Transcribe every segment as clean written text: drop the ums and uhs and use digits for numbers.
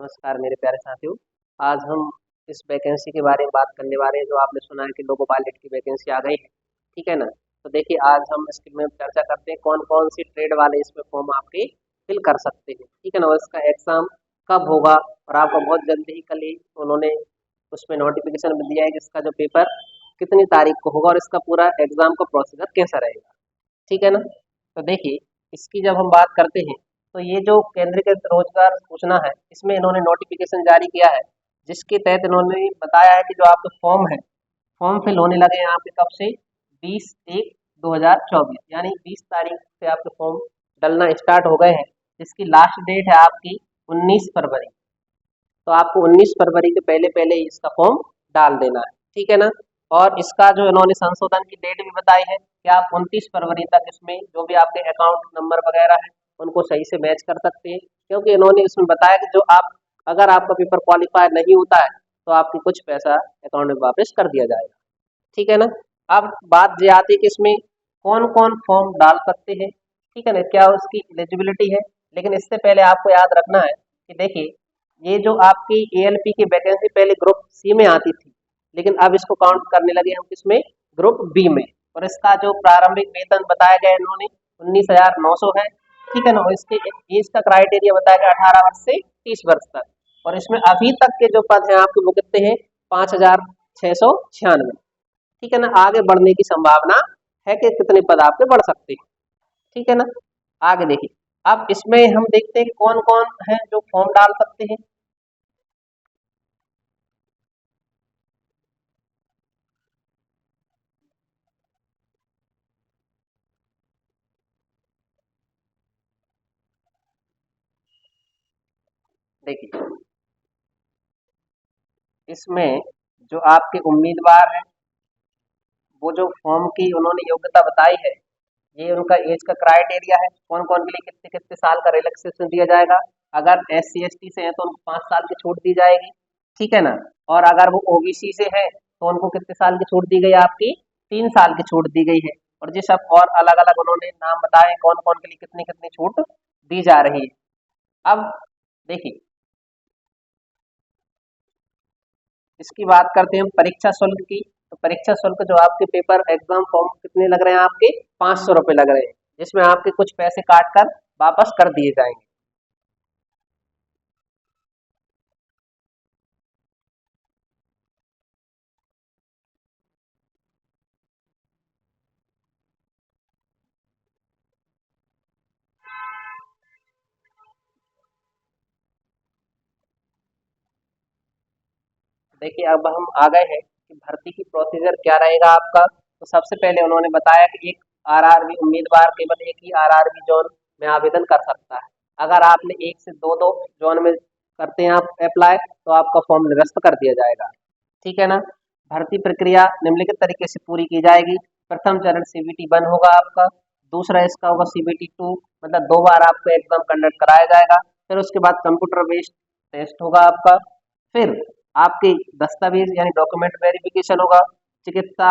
नमस्कार मेरे प्यारे साथियों। आज हम इस वैकेंसी के बारे में बात करने वाले हैं जो आपने सुना है कि लोको पायलट की वैकेंसी आ गई है। ठीक है ना। तो देखिए आज हम इसके में चर्चा करते हैं कौन कौन सी ट्रेड वाले इसमें फॉर्म आपके फिल कर सकते हैं। ठीक है ना। और इसका एग्जाम कब होगा और आपका बहुत जल्दी ही कल ही उन्होंने उसमें नोटिफिकेशन भी दिया है कि इसका जो पेपर कितनी तारीख को होगा और इसका पूरा एग्जाम का प्रोसीजर कैसा रहेगा। ठीक है ना। तो देखिए इसकी जब हम बात करते हैं तो ये जो केंद्रीकृत रोजगार सूचना है इसमें इन्होंने नोटिफिकेशन जारी किया है जिसके तहत इन्होंने बताया है कि जो आपके फॉर्म है फॉर्म फिल होने लगे हैं आपके कब से 20/1/2024 यानी 20 तारीख से आपके फॉर्म डलना स्टार्ट हो गए हैं जिसकी लास्ट डेट है आपकी 19 फरवरी। तो आपको 19 फरवरी के पहले पहले ही इसका फॉर्म डाल देना है। ठीक है ना। और इसका जो इन्होंने संशोधन की डेट भी बताई है कि आप 29 फरवरी तक इसमें जो भी आपके अकाउंट नंबर वगैरह है उनको सही से मैच कर सकते हैं, क्योंकि इन्होंने इसमें बताया कि जो आप अगर आपका पेपर क्वालिफाई नहीं होता है तो आपकी कुछ पैसा अकाउंट में वापस कर दिया जाएगा। ठीक है ना। अब बात ये आती है कि इसमें कौन कौन फॉर्म डाल सकते हैं। ठीक है ना, क्या उसकी एलिजिबिलिटी है। लेकिन इससे पहले आपको याद रखना है कि देखिए ये जो आपकी एएलपी की वैकेंसी पहले ग्रुप सी में आती थी, लेकिन अब इसको काउंट करने लगे हम किसमें, ग्रुप बी में। और इसका जो प्रारंभिक वेतन बताया गया इन्होंने 19,900 है। ठीक है ना। और इसके एज का क्राइटेरिया बताया गया 18 वर्ष से 30 वर्ष तक। और इसमें अभी तक के जो पद हैं आपके वो कितने हैं, 5,696। ठीक है ना। आगे बढ़ने की संभावना है कि कितने पद आपके बढ़ सकते हैं। ठीक है ना। आगे देखिए अब इसमें हम देखते हैं कौन कौन है जो फॉर्म डाल सकते हैं। देखिए इसमें जो आपके उम्मीदवार हैं वो जो फॉर्म की उन्होंने योग्यता बताई है ये उनका एज का क्राइटेरिया है, कौन कौन के लिए कितने कितने साल का रिलैक्सेशन दिया जाएगा। अगर SC ST से है तो उनको 5 साल की छूट दी जाएगी। ठीक है ना। और अगर वो OBC से है तो उनको कितने साल की छूट दी गई, आपकी 3 साल की छूट दी गई है। और ये सब और अलग अलग उन्होंने नाम बताए कौन कौन के लिए कितनी कितनी छूट दी जा रही है। अब देखिए इसकी बात करते हैं हम परीक्षा शुल्क की। तो परीक्षा शुल्क जो आपके पेपर एग्जाम फॉर्म कितने लग रहे हैं, आपके 500 रुपये लग रहे हैं, जिसमें आपके कुछ पैसे काट कर वापस कर दिए जाएंगे। देखिए अब हम आ गए हैं कि भर्ती की प्रोसीजर क्या रहेगा आपका। तो सबसे पहले उन्होंने बताया कि एक RRB उम्मीदवार केवल एक ही RRB जोन में आवेदन कर सकता है। अगर आपने एक से दो दो जोन में करते हैं आप अप्लाई तो आपका फॉर्म निरस्त कर दिया जाएगा। ठीक है ना। भर्ती प्रक्रिया निम्नलिखित तरीके से पूरी की जाएगी। प्रथम चरण CBT 1 होगा आपका। दूसरा इसका होगा CBT 2, मतलब 2 बार आपको एग्जाम कंडक्ट कराया जाएगा। फिर उसके बाद कंप्यूटर बेस्ड टेस्ट होगा आपका। फिर आपके दस्तावेज यानी डॉक्यूमेंट वेरिफिकेशन होगा। चिकित्सा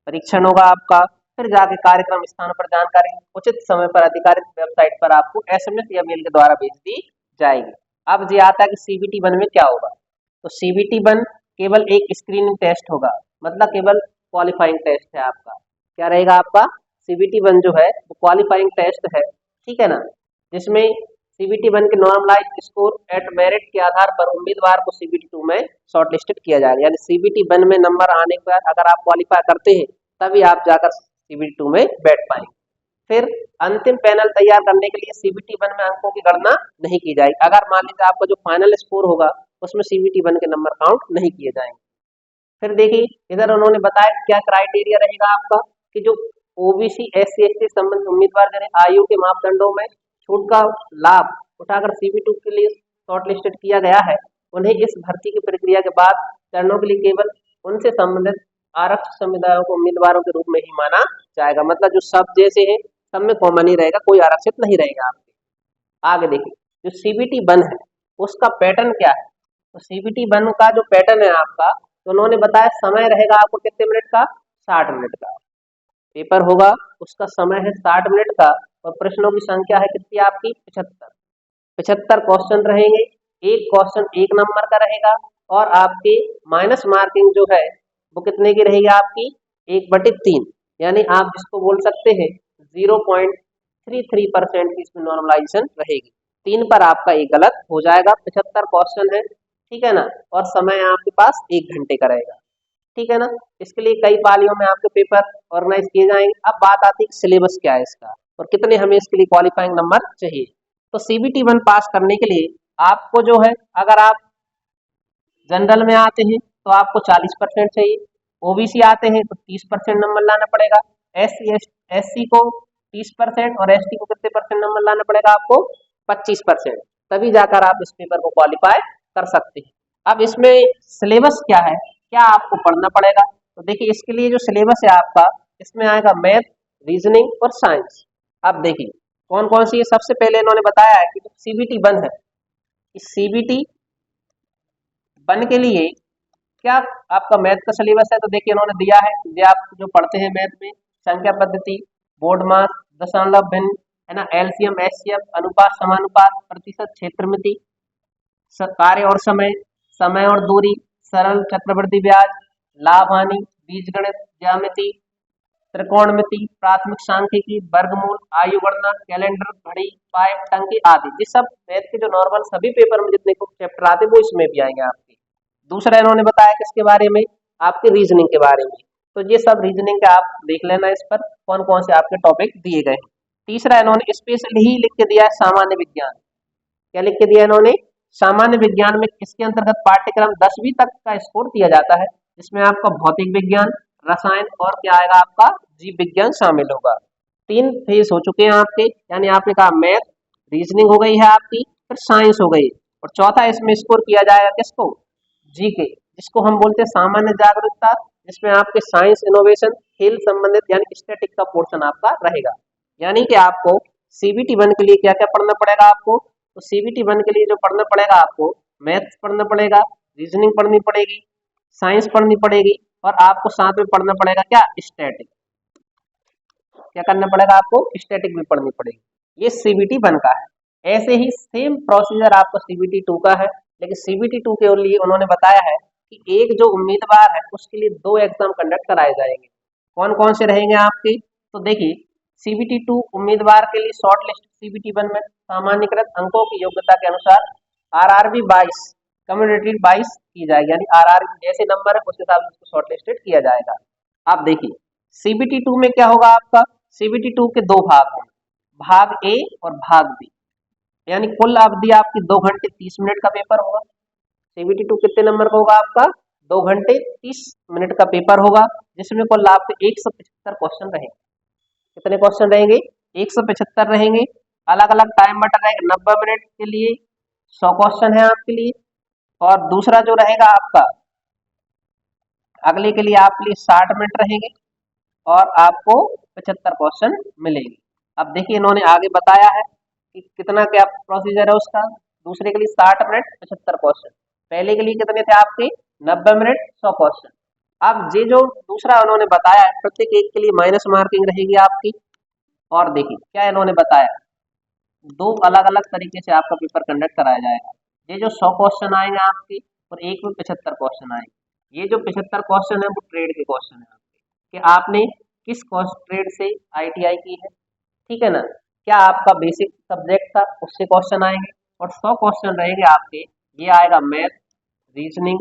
परीक्षण होगा आपका। फिर जाके कार्यक्रम स्थान पर जानकारी उचित समय पर अधिकारित वेबसाइट पर आपको SMS या मेल के द्वारा भेज दी जाएगी। अब ये आता है कि CBT 1 में क्या होगा। तो CBT 1 केवल एक स्क्रीनिंग टेस्ट होगा, मतलब केवल क्वालिफाइंग टेस्ट है आपका। क्या रहेगा आपका, CBT 1 जो है वो क्वालिफाइंग टेस्ट है। ठीक है ना। जिसमें CBT 1 के नॉर्मलाइज स्कोर एट मेरिट के आधार पर उम्मीदवार को CBT 2 में शॉर्टलिस्टेड किया जाएगा। यानी CBT 1 में नंबर आने पर अगर आप क्वालिफाई करते हैं तभी आप जाकर CBT 2 में बैठ पाएंगे। फिर अंतिम पैनल तैयार करने के लिए CBT 1 में अंकों की गणना नहीं की जाएगी। अगर मान लीजिए आपका जो फाइनल स्कोर होगा उसमें CBT 1 के नंबर काउंट नहीं किए जाएंगे। फिर देखिए इधर उन्होंने बताया क्या क्राइटेरिया रहेगा आपका कि जो OBC SC ST संबंधित उम्मीदवार जिन्हें आयु के मापदंडों में छूट का लाभ उठाकर CB2 के लिए शॉर्टलिस्टेड किया गया है, उन्हें इस भर्ती की प्रक्रिया के बाद चरणों के लिए केवल उनसे संबंधित आरक्षित समुदायों को उम्मीदवारों के रूप में ही माना जाएगा। मतलब जो सब जैसे हैं सब में कॉमन ही रहेगा, कोई आरक्षित नहीं रहेगा आपके। आगे देखिए जो CBT 1 है उसका पैटर्न क्या है। तो CBT 1 का जो पैटर्न है आपका, तो उन्होंने बताया समय रहेगा आपको कितने मिनट का, 60 मिनट का पेपर होगा। उसका समय है 60 मिनट का। और प्रश्नों की संख्या है कितनी आपकी, 75। 75 क्वेश्चन रहेंगे। एक क्वेश्चन 1 नंबर का रहेगा और आपके माइनस मार्किंग जो है वो कितने की रहेगी आपकी 1/3, यानी आप जिसको बोल सकते हैं 0.33% की इसमें नॉर्मलाइजेशन रहेगी। 3 पर आपका एक गलत हो जाएगा। 75 क्वेश्चन है, ठीक है ना, और समय आपके पास 1 घंटे का रहेगा, ठीक है ना। इसके लिए कई पालियों में आपके पेपर ऑर्गेनाइज किए जाएंगे। अब बात आती है सिलेबस क्या है इसका और कितने हमें इसके लिए क्वालिफाइंग नंबर चाहिए। तो CBT 1 पास करने के लिए आपको जो है, अगर आप जनरल में आते हैं तो आपको 40% चाहिए, OBC आते हैं तो 30% नंबर लाना पड़ेगा, SC को 30% और ST को कितने परसेंट नंबर लाना पड़ेगा आपको 25%, तभी जाकर आप इस पेपर को क्वालिफाई कर सकते हैं। अब इसमें सिलेबस क्या है, क्या आपको पढ़ना पड़ेगा, तो देखिए इसके लिए जो सिलेबस है आपका, इसमें आएगा मैथ, रीजनिंग और साइंस। अब देखिए कौन कौन सी है। सबसे पहले इन्होंने बताया है कि CBT 1 है, इस CBT 1 के लिए क्या आपका मैथ का सिलेबस है, तो देखिए इन्होंने दिया है ये आप जो पढ़ते हैं मैथ में, संख्या पद्धति, बोर्ड मास, दशमलव भिन्न, है ना, LCM HCF, अनुपात समानुपात, प्रतिशत, क्षेत्रमिति, कार्य और समय, समय और दूरी, सरल चक्रवृद्धि ब्याज, लाभ हानि, बीजगणित, ज्यामिति, त्रिकोणमिति, प्राथमिक सांख्यिकी, वर्गमूल, आयु गणना, कैलेंडर, घड़ी, पाइप, टंकी आदि, ये सब मैथ के जो नॉर्मल सभी पेपर में जितने चैप्टर आते हैं वो इसमें भी आएंगे आपके। दूसरा इन्होंने बताया किसके बारे में, आपके रीजनिंग के बारे में, तो ये सब रीजनिंग का आप देख लेना, इस पर कौन कौन से आपके टॉपिक दिए गए। तीसरा इन्होंने स्पेशल ही लिख के दिया है सामान्य विज्ञान। क्या लिख के दिया इन्होंने, सामान्य विज्ञान में इसके अंतर्गत पाठ्यक्रम 10वीं तक का स्कोर दिया जाता है, जिसमें आपका भौतिक विज्ञान, रसायन और क्या आएगा आपका जीव विज्ञान शामिल होगा। 3 फेज हो चुके हैं आपके, यानी आपने कहा मैथ, रीजनिंग हो गई है आपकी, फिर साइंस हो गई, और चौथा इसमें स्कोर किया जाएगा किसको, GK, जिसको हम बोलते हैं सामान्य जागरूकता, जिसमें आपके साइंस, इनोवेशन, खेल संबंधित यानी स्टैटिक का पोर्शन आपका रहेगा। यानी कि आपको CBT 1 के लिए क्या क्या पढ़ना पड़ेगा आपको, तो CBT 1 के लिए जो पढ़ना पड़ेगा आपको, मैथ्स पढ़ना पड़ेगा, रीजनिंग पढ़नी पड़ेगी, साइंस पढ़नी पड़ेगी, और आपको साथ में पढ़ना पड़ेगा क्या, स्टैटिक। क्या करना पड़ेगा आपको, स्टैटिक भी पढ़नी पड़ेगी। ये CBT 1 का है। ऐसे ही सेम प्रोसीजर आपको CBT 2 का है, लेकिन CBT 2 के लिए उन्होंने बताया है कि एक जो उम्मीदवार है उसके लिए 2 एग्जाम कंडक्ट कराए जाएंगे। कौन कौन से रहेंगे आपके, तो देखिए CBT 2 उम्मीदवार के लिए शॉर्ट लिस्ट CBT 1 में सामान्यकृत अंकों की योग्यता के अनुसार RRB 22 कम्युनिटी 22 की जाएगी, यानी RRB जैसे नंबर है उस हिसाब से उसको शॉर्ट लिस्टेड किया जाएगा। आप देखिए CBT 2 में क्या होगा आपका, CBT 2 के 2 भाग होंगे, भाग A और भाग B, यानी कुल अवधि आपकी 2 घंटे 30 मिनट का पेपर होगा। CBT 2 कितने नंबर का होगा आपका, 2 घंटे 30 मिनट का पेपर होगा, जिसमें कुल आपके 175 क्वेश्चन रहेंगे। कितने क्वेश्चन रहेंगे, 175 रहेंगे। अलग अलग टाइम बटा रहेगा, 90 मिनट के लिए 100 क्वेश्चन है आपके लिए, और दूसरा जो रहेगा आपका अगले के लिए आपके लिए 60 मिनट रहेंगे, और आपको 75 क्वेश्चन मिलेंगे। अब देखिए इन्होंने आगे बताया है कि कितना क्या प्रोसीजर है उसका। दूसरे के लिए 60 मिनट 75 क्वेश्चन, पहले के लिए कितने थे आपके 90 मिनट 100 क्वेश्चन। अब ये जो दूसरा उन्होंने बताया है, प्रत्येक एक के लिए माइनस मार्किंग रहेगी आपकी। और देखिए क्या इन्होंने बताया, 2 अलग अलग तरीके से आपका पेपर कंडक्ट कराया जाएगा। ये जो 100 क्वेश्चन आएंगे आपके, और एक में 75 क्वेश्चन आएंगे। ये जो 75 क्वेश्चन है वो ट्रेड के क्वेश्चन है आपके, कि आपने किस ट्रेड से ITI की है, ठीक है ना, क्या आपका बेसिक सब्जेक्ट था उससे क्वेश्चन आएंगे। और 100 क्वेश्चन रहेंगे आपके, ये आएगा मैथ, रीजनिंग,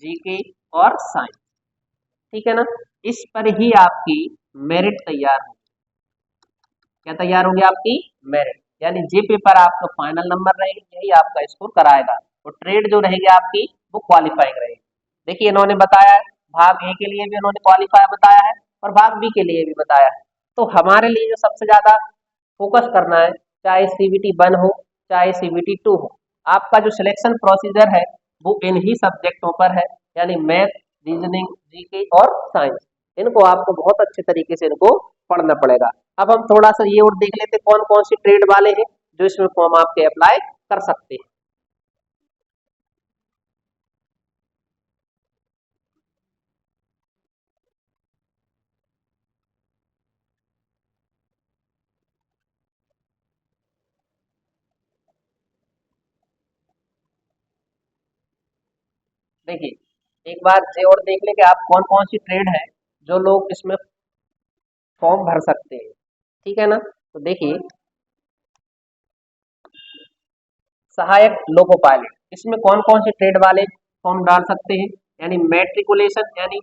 GK और साइंस, ठीक है ना। इस पर ही आपकी मेरिट तैयार हो, क्या तैयार होगी आपकी मेरिट, यानी जे पेपर आपका फाइनल नंबर रहेगी, यही आपका स्कोर कराएगा, और ट्रेड जो रहेगी आपकी वो क्वालिफाइंग रहेगी। देखिए इन्होंने बताया है, भाग ए के लिए भी इन्होंने क्वालिफाई बताया है और भाग बी के लिए भी बताया है। तो हमारे लिए जो सबसे ज्यादा फोकस करना है, चाहे CBT 1 हो चाहे CBT 2 हो, आपका जो सिलेक्शन प्रोसीजर है वो इन ही सब्जेक्टों पर है, यानी मैथ, रीजनिंग, GK और साइंस। इनको आपको बहुत अच्छे तरीके से इनको पढ़ना पड़ेगा। अब हम थोड़ा सा ये और देख लेते कौन कौन से ट्रेड वाले हैं जो इसमें फॉर्म आपके अप्लाई कर सकते हैं। देखिए एक बार ये और देख ले कि आप कौन कौन सी ट्रेड है जो लोग इसमें फॉर्म भर सकते हैं, ठीक है ना। तो देखिए सहायक लोको पायलट, इसमें कौन कौन से ट्रेड वाले फॉर्म डाल सकते हैं, यानी मैट्रिकुलेशन यानी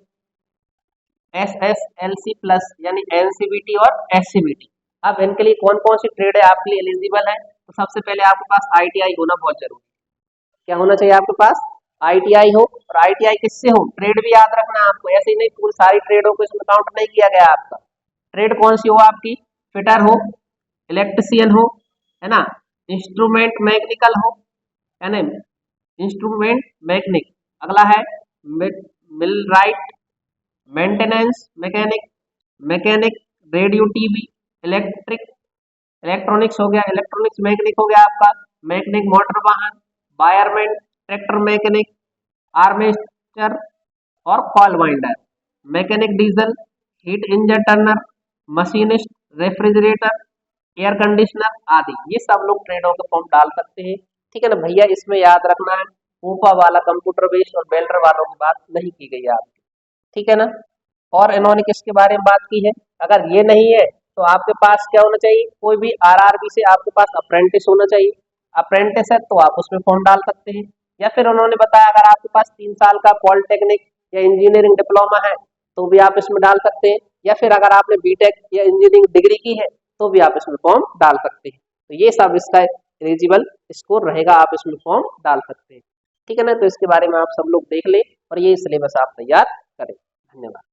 SSLC प्लस यानी NCBT और SCBT। अब इनके लिए कौन कौन सी ट्रेड है आपके लिए एलिजिबल है, तो सबसे पहले आपके पास ITI होना बहुत जरूरी है। क्या होना चाहिए आपके पास, ITI हो। और ITI किससे हो, ट्रेड भी याद रखना है आपको, ऐसे ही नहीं पूरी सारी ट्रेडों को इसमें काउंट नहीं किया गया आपका। ट्रेड कौन सी हो आपकी, फिटर हो, इलेक्ट्रिशियन हो, है ना, इंस्ट्रूमेंट मैकेनिकल हो, है ना, इंस्ट्रूमेंट मैकेनिक। अगला है millwright, maintenance mechanic, mechanic radio TV, electric electronics हो गया, इलेक्ट्रॉनिक्स मैकेनिक हो गया आपका, मैकेनिक मोटर वाहन, वायरमैन, ट्रैक्टर मैकेनिक, आर्मेचर और coil winder, mechanic diesel, heat engine turner, machinist, refrigerator, air conditioner आदि, ये सब लोग ट्रेडों के फॉर्म डाल सकते हैं, ठीक है ना भैया। इसमें याद रखना है ऊपा वाला कंप्यूटर बेस्ड और वेल्डर वालों की बात नहीं की गई है आपकी, ठीक है ना। और इन्होंने किसके बारे में बात की है, अगर ये नहीं है तो आपके पास क्या होना चाहिए, कोई भी RRB से आपके पास अप्रेंटिस होना चाहिए। अप्रेंटिस है तो आप उसमें फॉर्म डाल सकते हैं, या फिर उन्होंने बताया अगर आपके पास 3 साल का पॉलिटेक्निक या इंजीनियरिंग डिप्लोमा है तो भी आप इसमें डाल सकते हैं, या फिर अगर आपने बीटेक या इंजीनियरिंग डिग्री की है तो भी आप इसमें फॉर्म डाल सकते हैं। तो ये सब इसका एलिजिबल स्कोर रहेगा, आप इसमें फॉर्म डाल सकते हैं, ठीक है ना। तो इसके बारे में आप सब लोग देख लें और ये सिलेबस आप तैयार करें। धन्यवाद।